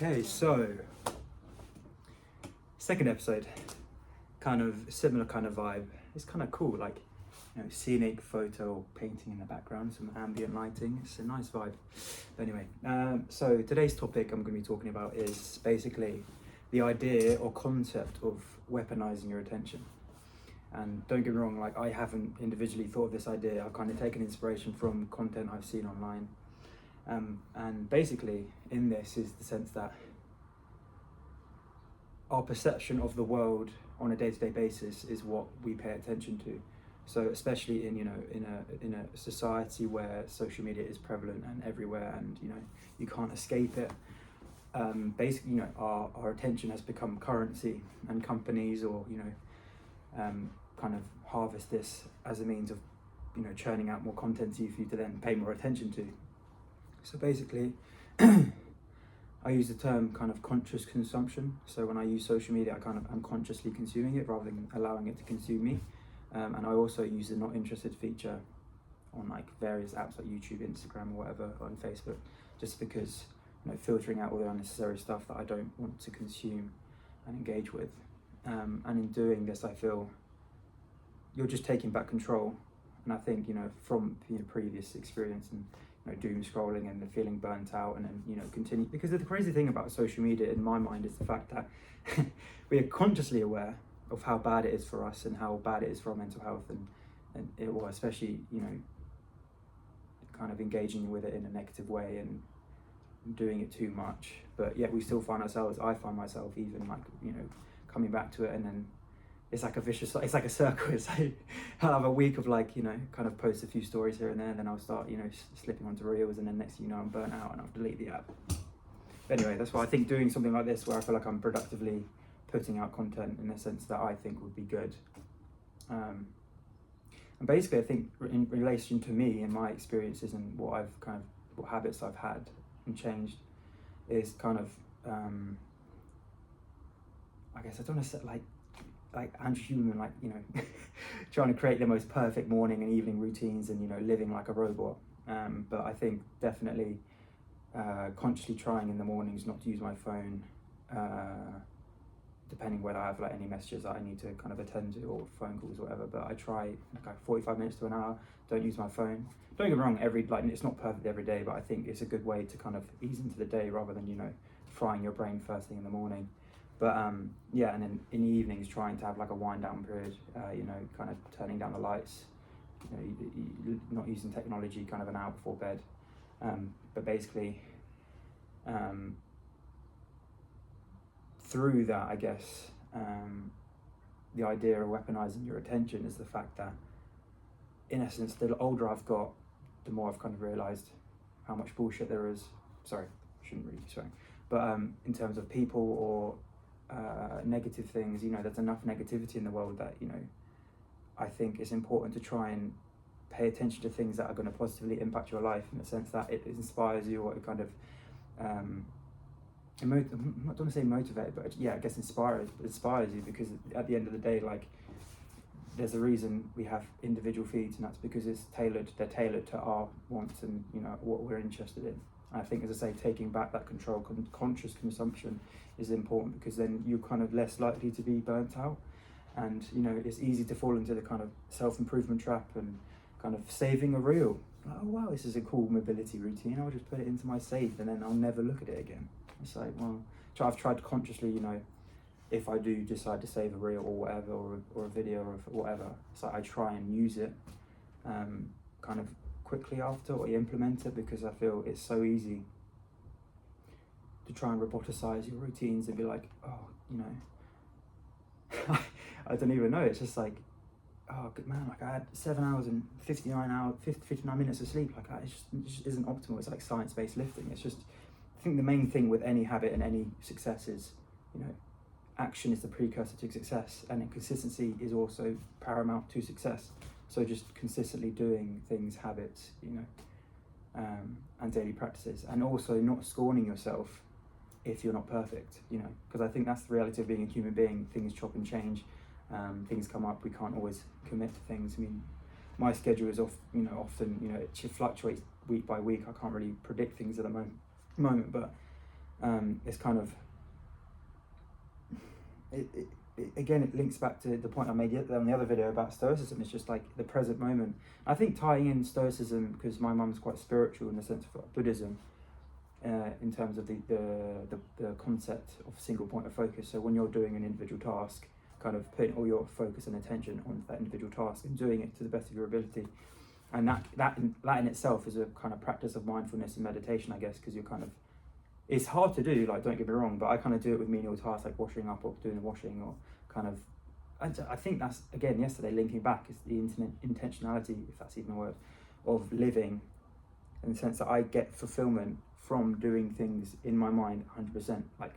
Okay, so second episode, kind of similar kind of vibe. It's kind of cool, like, you know, scenic photo painting in the background, some ambient lighting. It's a nice vibe. But anyway, so today's topic I'm going to be talking about is basically the idea or concept of weaponizing your attention. And don't get me wrong, like, I haven't individually thought of this idea. I've kind of taken inspiration from content I've seen online. And basically in this is the sense that our perception of the world on a day-to-day basis is what we pay attention to. So especially in, you know, in a society where social media is prevalent and everywhere, and, you know, you can't escape it. Basically, you know, our attention has become currency, and companies, or, you know, kind of harvest this as a means of, you know, churning out more content for you to then pay more attention to. So basically, I use the term kind of conscious consumption. So when I use social media, I'm consciously consuming it rather than allowing it to consume me. And I also use the not interested feature on like various apps like YouTube, Instagram, or whatever, on Facebook, just because, you know, filtering out all the unnecessary stuff that I don't want to consume and engage with. And in doing this, I feel you're just taking back control. And I think, you know, from, you know, previous experience and, you know, doom scrolling and the feeling burnt out, and then, you know, continue, because the crazy thing about social media in my mind is the fact that we are consciously aware of how bad it is for us and how bad it is for our mental health, and it will, especially, you know, kind of engaging with it in a negative way and doing it too much. But yet we still find ourselves, I find myself even, like, you know, coming back to it, and then it's like a vicious, it's like a circle. It's like I'll have a week of, like, you know, kind of post a few stories here and there, and then I'll start, you know, slipping onto reels, and then next thing you know, I'm burnt out and I'll delete the app. But anyway, that's why I think doing something like this, where I feel like I'm productively putting out content in a sense that I think would be good. And basically, I think in relation to me and my experiences and what I've kind of, what habits I've had and changed, is kind of, I guess I don't want to say like anti-human, like, you know, trying to create the most perfect morning and evening routines and, you know, living like a robot. But I think definitely consciously trying in the mornings not to use my phone, depending whether I have like any messages that I need to kind of attend to, or phone calls or whatever. But I try like 45 minutes to an hour, don't use my phone. Don't get me wrong, it's not perfect every day, but I think it's a good way to kind of ease into the day rather than, you know, frying your brain first thing in the morning. But yeah, and then in the evenings, trying to have like a wind down period, you know, kind of turning down the lights, you know, not using technology kind of an hour before bed. But basically, through that, I guess, the idea of weaponizing your attention is the fact that, in essence, the older I've got, the more I've kind of realized how much bullshit there is. Sorry, shouldn't really be swearing. But in terms of people or negative things, you know, there's enough negativity in the world that, you know, I think it's important to try and pay attention to things that are going to positively impact your life, in the sense that it inspires you, or it kind of I don't want to say motivate, but yeah, I guess inspires you, because at the end of the day, like, there's a reason we have individual feeds, and that's because they're tailored to our wants and, you know, what we're interested in. I think, as I say, taking back that control, conscious consumption is important, because then you're kind of less likely to be burnt out. And, you know, it's easy to fall into the kind of self-improvement trap and kind of saving a reel. Like, oh wow, this is a cool mobility routine, I'll just put it into my save and then I'll never look at it again. It's like, well, I've tried consciously, you know, if I do decide to save a reel or whatever, or a video or whatever, so I try and use it kind of quickly after, or implement it, because I feel it's so easy to try and roboticize your routines and be like, oh, you know, I don't even know, it's just like, oh good man, like I had 7 hours and 59 minutes of sleep, like it just isn't optimal. It's like science-based lifting. It's just, I think the main thing with any habit and any success is, you know, action is the precursor to success, and then consistency is also paramount to success. So just consistently doing things, habits, you know, and daily practices, and also not scorning yourself if you're not perfect, you know, because I think that's the reality of being a human being. Things chop and change, things come up, we can't always commit to things. I mean, my schedule is often, you know, it fluctuates week by week. I can't really predict things at the moment, but It's kind of again, it links back to the point I made on the other video about stoicism. It's just like the present moment. I think tying in stoicism, because my mum's quite spiritual in the sense of like Buddhism, in terms of the concept of single point of focus. So when you're doing an individual task, kind of putting all your focus and attention on that individual task and doing it to the best of your ability. And that in itself is a kind of practice of mindfulness and meditation, I guess, because you're kind of, it's hard to do, like, don't get me wrong, but I kind of do it with menial tasks like washing up or doing the washing, or kind of, I think that's, again, yesterday, linking back, is the intentionality, if that's even a word, of living, in the sense that I get fulfillment from doing things in my mind 100%, like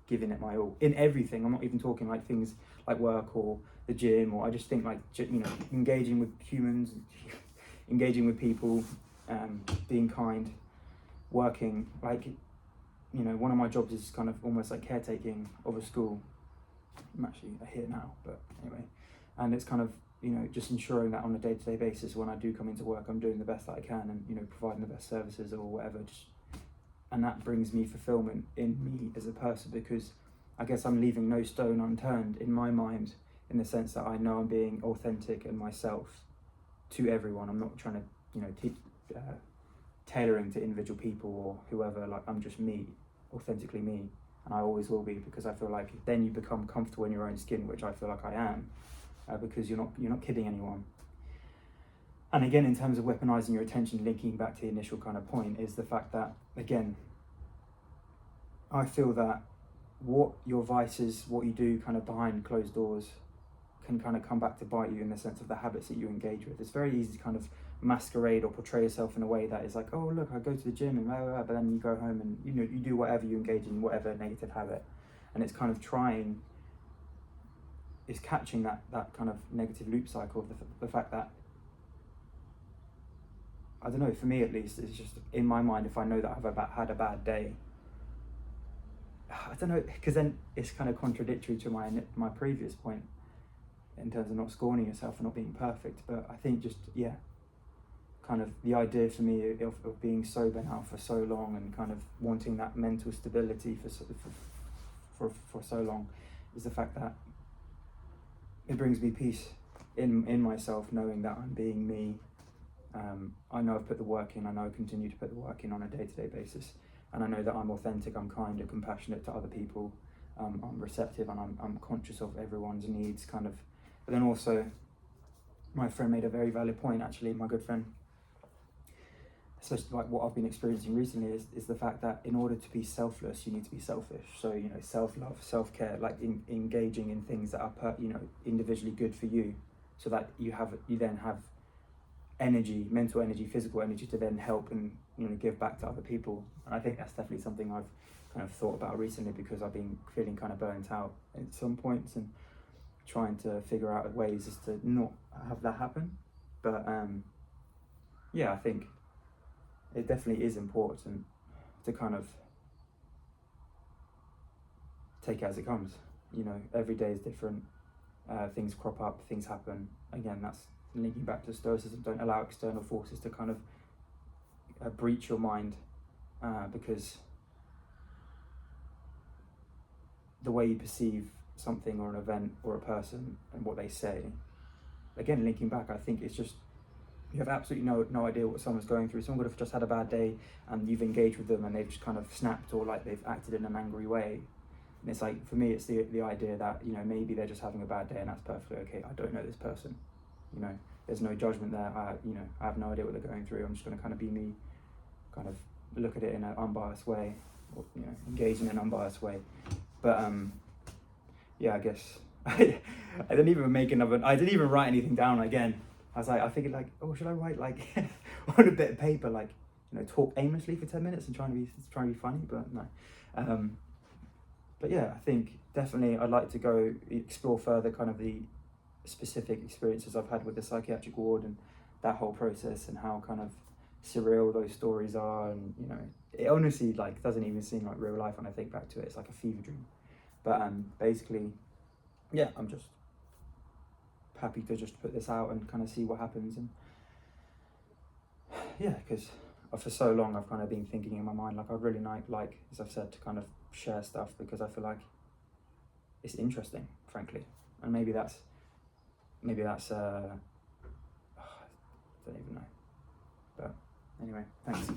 giving it my all in everything. I'm not even talking like things like work or the gym, or I just think like, you know, engaging with humans, engaging with people, being kind, working, like, you know, one of my jobs is kind of almost like caretaking of a school. I'm actually here now, but anyway, and it's kind of, you know, just ensuring that on a day-to-day basis when I do come into work, I'm doing the best that I can, and, you know, providing the best services or whatever, and that brings me fulfillment in me as a person, because I guess I'm leaving no stone unturned in my mind, in the sense that I know I'm being authentic and myself to everyone. I'm not trying to, you know, tailoring to individual people or whoever. Like, I'm just me, authentically me, and I always will be, because I feel like then you become comfortable in your own skin, which I feel like I am, because you're not kidding anyone. And again, in terms of weaponizing your attention, linking back to the initial kind of point, is the fact that, again, I feel that what your vices, what you do kind of behind closed doors, can kind of come back to bite you, in the sense of the habits that you engage with. It's very easy to kind of masquerade or portray yourself in a way that is like, oh look, I go to the gym and blah, blah, blah, but then you go home and, you know, you do whatever, you engage in whatever negative habit, and it's kind of it's catching that kind of negative loop cycle of the fact that, I don't know, for me at least, it's just in my mind, if I know that I've had a bad day, I don't know, because then it's kind of contradictory to my previous point in terms of not scorning yourself and not being perfect. But I think just, yeah, kind of the idea for me of being sober now for so long, and kind of wanting that mental stability for so long, is the fact that it brings me peace in myself, knowing that I'm being me. I know I've put the work in, I know I continue to put the work in on a day-to-day basis, and I know that I'm authentic, I'm kind and compassionate to other people, I'm receptive, and I'm conscious of everyone's needs, kind of. But then also, my friend made a very valid point, actually, my good friend, especially like what I've been experiencing recently, is the fact that in order to be selfless, you need to be selfish. So, you know, self-love, self-care, like engaging in things that are you know, individually good for you, so that you then have energy, mental energy, physical energy, to then help and, you know, give back to other people. And I think that's definitely something I've kind of thought about recently, because I've been feeling kind of burnt out at some points, and trying to figure out ways as to not have that happen. But yeah, I think it definitely is important to kind of take it as it comes. You know, every day is different, things crop up, things happen. Again, that's linking back to stoicism. Don't allow external forces to kind of breach your mind, because the way you perceive something or an event or a person and what they say, again, linking back, I think it's just, you have absolutely no idea what someone's going through. Someone could have just had a bad day, and you've engaged with them, and they've just kind of snapped, or like they've acted in an angry way. And it's like, for me, it's the idea that, you know, maybe they're just having a bad day, and that's perfectly okay. I don't know this person, you know, there's no judgment there. I have no idea what they're going through. I'm just going to kind of be me, kind of look at it in an unbiased way, or, you know, engage in an unbiased way. But yeah, I guess I didn't even write anything down again. I was like, I figured like, oh, should I write like on a bit of paper, like, you know, talk aimlessly for 10 minutes and trying to be funny, but no. But yeah, I think definitely I'd like to go explore further kind of the specific experiences I've had with the psychiatric ward, and that whole process, and how kind of surreal those stories are. And, you know, it honestly like doesn't even seem like real life when I think back to it. It's like a fever dream. But basically, yeah, I'm just happy to just put this out and kind of see what happens. And yeah, because for so long I've kind of been thinking in my mind, like I'd really like, as I've said, to kind of share stuff, because I feel like it's interesting, frankly. And maybe that's I don't even know. But anyway, thanks.